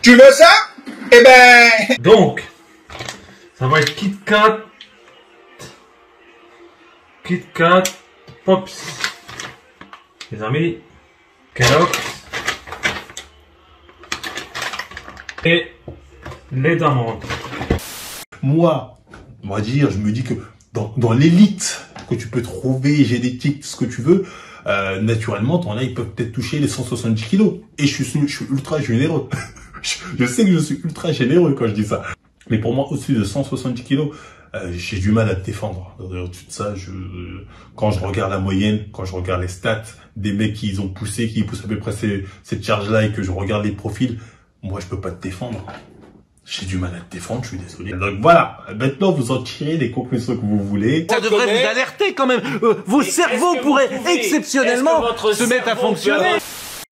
Tu veux ça? Eh ben... Donc, ça va être Kit Kat, Pops. Les amis, Kellogg's et lait d'amande. Moi, on va dire, je me dis que dans l'élite que tu peux trouver, génétique, ce que tu veux, naturellement, t'en as, ils peuvent peut-être toucher les 170 kilos. Et je suis ultra généreux. Je sais que je suis ultra généreux quand je dis ça. Mais pour moi, au-dessus de 170 kilos, j'ai du mal à te défendre. Tout ça, quand je regarde la moyenne, quand je regarde les stats des mecs qui ont poussé, qui poussent à peu près cette charge-là et que je regarde les profils, moi, je peux pas te défendre. J'ai du mal à te défendre, je suis désolé. Donc voilà, maintenant vous en tirez les conclusions que vous voulez. Ça devrait vous alerter quand même. Vos cerveaux pourraient exceptionnellement se mettre à fonctionner.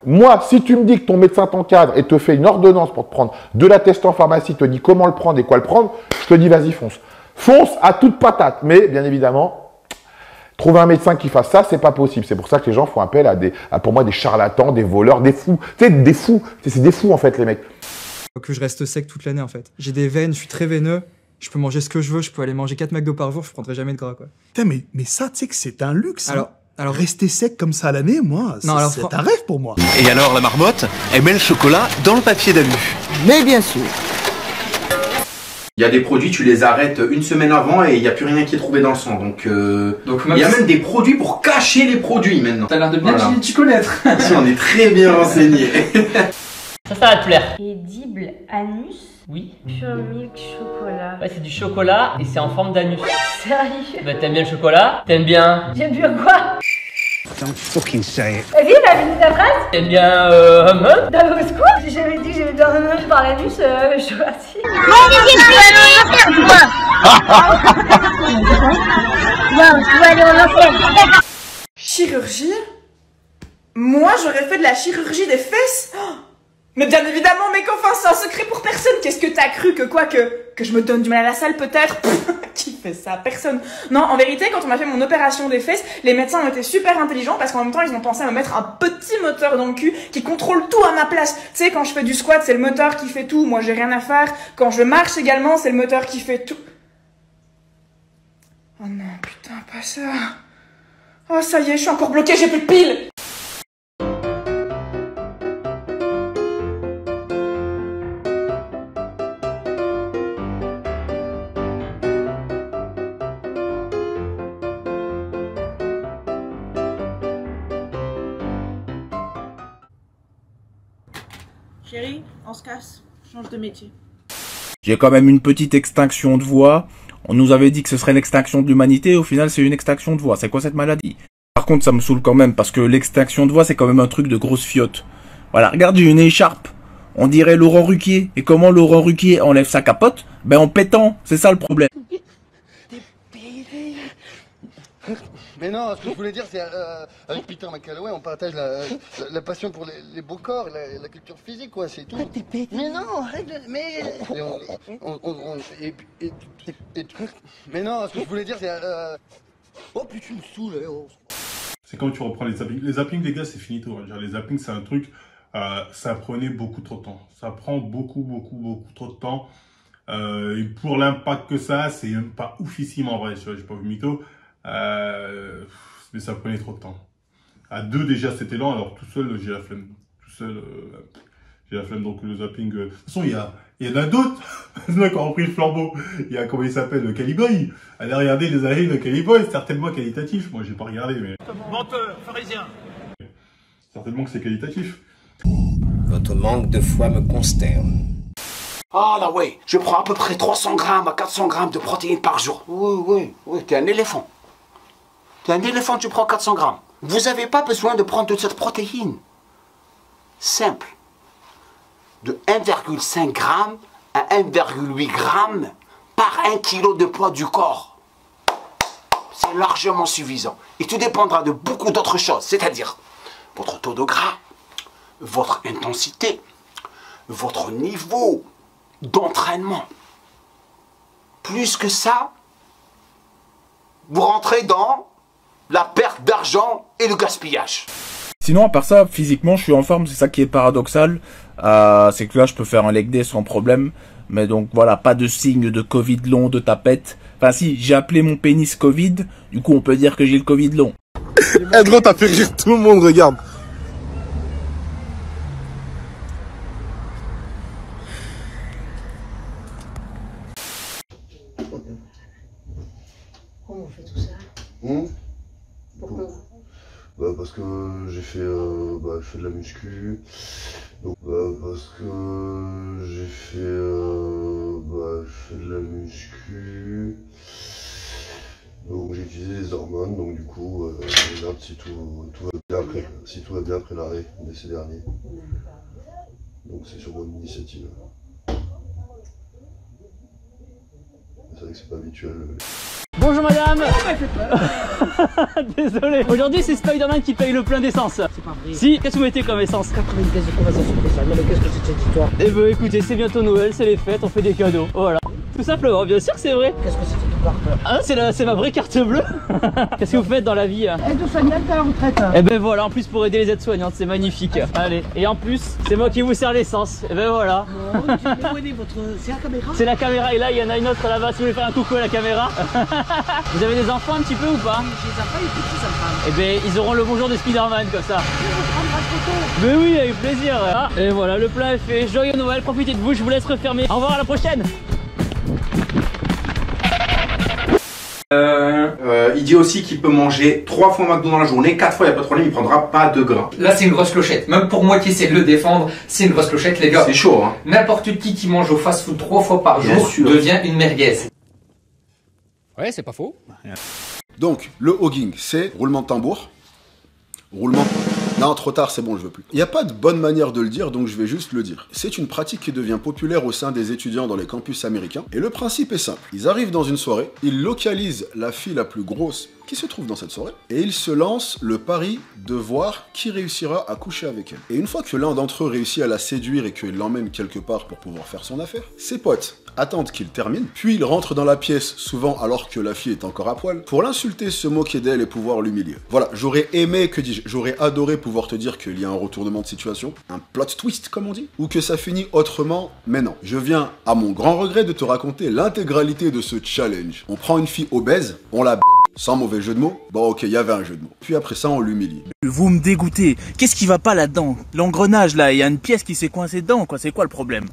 Moi, si tu me dis que ton médecin t'encadre et te fait une ordonnance pour te prendre de la test en pharmacie, te dit comment le prendre et quoi le prendre, je te dis vas-y fonce. Fonce à toute patate. Mais bien évidemment, trouver un médecin qui fasse ça, c'est pas possible. C'est pour ça que les gens font appel à pour moi des charlatans, des voleurs, des fous. Tu sais, des fous. C'est des fous en fait les mecs. Que je reste sec toute l'année en fait. J'ai des veines, je suis très veineux, je peux manger ce que je veux, je peux aller manger 4 McDo par jour, je prendrai jamais de gras quoi. Putain, mais ça, tu sais que c'est un luxe. Alors rester sec comme ça à l'année, moi, c'est un rêve pour moi. Et alors la marmotte, elle met le chocolat dans le papier d'alu. Mais bien sûr. Il y a des produits, tu les arrêtes une semaine avant et il n'y a plus rien qui est trouvé dans le sang. Donc il y a même des produits pour cacher les produits maintenant. T'as l'air de bien t'y connaître. Si, on est très bien renseignés. Ça va te plaire. Édible anus. Oui. Pure milk chocolat. Ouais, c'est du chocolat et c'est en forme d'anus. Sérieux? Bah t'aimes bien le chocolat? T'aimes bien... J'aime bien quoi? Don't fucking say it. Vas-y, t'as fini ta phrase? T'aimes bien hum? T'as au secours? J'ai jamais dit que j'aimais bien hum par l'anus, je suis partie. Bon, tu vas aller en enfer. Chirurgie? Moi, j'aurais fait de la chirurgie des fesses? Mais bien évidemment, mec, enfin, c'est un secret pour personne. Qu'est-ce que t'as cru que quoi que je me donne du mal à la salle, peut-être? Qui fait ça? Personne. Non, en vérité, quand on m'a fait mon opération des fesses, les médecins ont été super intelligents parce qu'en même temps, ils ont pensé à me mettre un petit moteur dans le cul qui contrôle tout à ma place. Tu sais, quand je fais du squat, c'est le moteur qui fait tout. Moi, j'ai rien à faire. Quand je marche également, c'est le moteur qui fait tout. Oh non, putain, pas ça. Oh, ça y est, je suis encore bloquée, j'ai plus de piles. Chérie, on se casse, change de métier. J'ai quand même une petite extinction de voix. On nous avait dit que ce serait l'extinction de l'humanité, au final c'est une extinction de voix. C'est quoi cette maladie? Par contre ça me saoule quand même, parce que l'extinction de voix c'est quand même un truc de grosse fiotte. Voilà, regarde, j'ai une écharpe. On dirait Laurent Ruquier. Et comment Laurent Ruquier enlève sa capote? Ben en pétant, c'est ça le problème. Mais non, ce que je voulais dire, c'est avec Peter McCalloway, on partage la passion pour les beaux corps, la culture physique, quoi, c'est tout. Mais non, mais... Mais non, ce que je voulais dire, c'est... Oh putain, tu me saoules, oh. C'est quand tu reprends les zappings. Les zappings, les gars, c'est finito. Les zappings, c'est un truc, ça prenait beaucoup trop de temps. Ça prend beaucoup trop de temps. Et pour l'impact que ça a, c'est même pas oufissime en vrai, tu vois, j'ai pas vu mytho. Mais ça prenait trop de temps. À deux déjà c'était lent, alors tout seul j'ai la flemme. Tout seul j'ai la flemme, donc le zapping. De toute façon il y en a d'autres. Il y en a qui ont repris le flambeau. Il y a comment il s'appelle, le Caliboy. Allez regarder les années de Caliboy, c'est certainement qualitatif. Moi j'ai pas regardé mais. Menteur, pharisien. Certainement que c'est qualitatif. Votre manque de foi me consterne. Ah là ouais, je prends à peu près 300 grammes à 400 grammes de protéines par jour. Oui, t'es un éléphant. T'es un éléphant, tu prends 400 grammes. Vous n'avez pas besoin de prendre toute cette protéine. Simple. De 1,5 g à 1,8 g par 1 kg de poids du corps. C'est largement suffisant. Et tout dépendra de beaucoup d'autres choses, c'est-à-dire votre taux de gras, votre intensité, votre niveau d'entraînement. Plus que ça, vous rentrez dans la perte d'argent et le gaspillage. Sinon, à part ça, physiquement, je suis en forme, c'est ça qui est paradoxal. C'est que là, je peux faire un leg day sans problème. Mais donc, voilà, pas de signe de Covid long, de tapette. Enfin, si, j'ai appelé mon pénis Covid, du coup, on peut dire que j'ai le Covid long. Eh, gros, t'as fait rire tout le monde, regarde. Comment on fait tout ça? Pourquoi? Bah parce que j'ai fait de la muscu. Donc parce que j'ai fait de la muscu. Donc j'ai utilisé les hormones, donc du coup on regarde si tout va bien après l'arrêt d'essai dernier. Donc c'est sur mon initiative. C'est vrai que c'est pas habituel. Bonjour madame. Désolé. Aujourd'hui c'est Spider-Man qui paye le plein d'essence. C'est pas vrai. Si, qu'est-ce que vous mettez comme essence? 90 pièces de conversation spéciale. Mais qu'est-ce que c'est cette histoire? Eh ben écoutez, c'est bientôt Noël, c'est les fêtes, on fait des cadeaux. Voilà. Tout simplement, bien sûr que c'est vrai. Qu'est-ce que c'est cette carte? Ah, c'est ma vraie carte bleue. Qu'est-ce que vous faites dans la vie? Aide-soignante à la retraite. Eh ben voilà, en plus pour aider les aides-soignantes, c'est magnifique. Allez, et en plus, c'est moi qui vous sers l'essence. Eh ben voilà. C'est la caméra? C'est la caméra, et là il y en a une autre là-bas, si vous voulez faire un coucou à la caméra. Vous avez des enfants un petit peu ou pas? J'ai des enfants et des petits enfants. Eh ben ils auront le bonjour de Spider-Man comme ça. Mais oui, avec plaisir. Ah, et voilà, le plat est fait. Joyeux Noël, profitez de vous, je vous laisse refermer. Au revoir, à la prochaine. Il dit aussi qu'il peut manger 3 fois McDo dans la journée, 4 fois il n'y a pas de problème, il prendra pas de gras. Là c'est une grosse clochette, même pour moi qui essaie de le défendre, c'est une grosse clochette les gars. C'est chaud hein. N'importe qui mange au fast food 3 fois par jour devient une merguez. Ouais, c'est pas faux. Donc, le hogging, c'est roulement de tambour. Roulement. Non, trop tard, c'est bon, je veux plus. Il n'y a pas de bonne manière de le dire, donc je vais juste le dire. C'est une pratique qui devient populaire au sein des étudiants dans les campus américains. Et le principe est simple. Ils arrivent dans une soirée, ils localisent la fille la plus grosse qui se trouve dans cette soirée, et ils se lancent le pari de voir qui réussira à coucher avec elle. Et une fois que l'un d'entre eux réussit à la séduire et qu'il l'emmène quelque part pour pouvoir faire son affaire, ses potes attendent qu'il termine, puis ils rentrent dans la pièce, souvent alors que la fille est encore à poil, pour l'insulter, se moquer d'elle et pouvoir l'humilier. Voilà, j'aurais aimé, que dis-je, j'aurais adoré pouvoir te dire qu'il y a un retournement de situation, un plot twist comme on dit, ou que ça finit autrement, mais non. Je viens, à mon grand regret, de te raconter l'intégralité de ce challenge. On prend une fille obèse, on la sans mauvais jeu de mots. Bon ok, il y avait un jeu de mots. Puis après ça, on l'humilie. Vous me dégoûtez. Qu'est-ce qui va pas là-dedans? L'engrenage là, il y a une pièce qui s'est coincée dedans, quoi. C'est quoi le problème?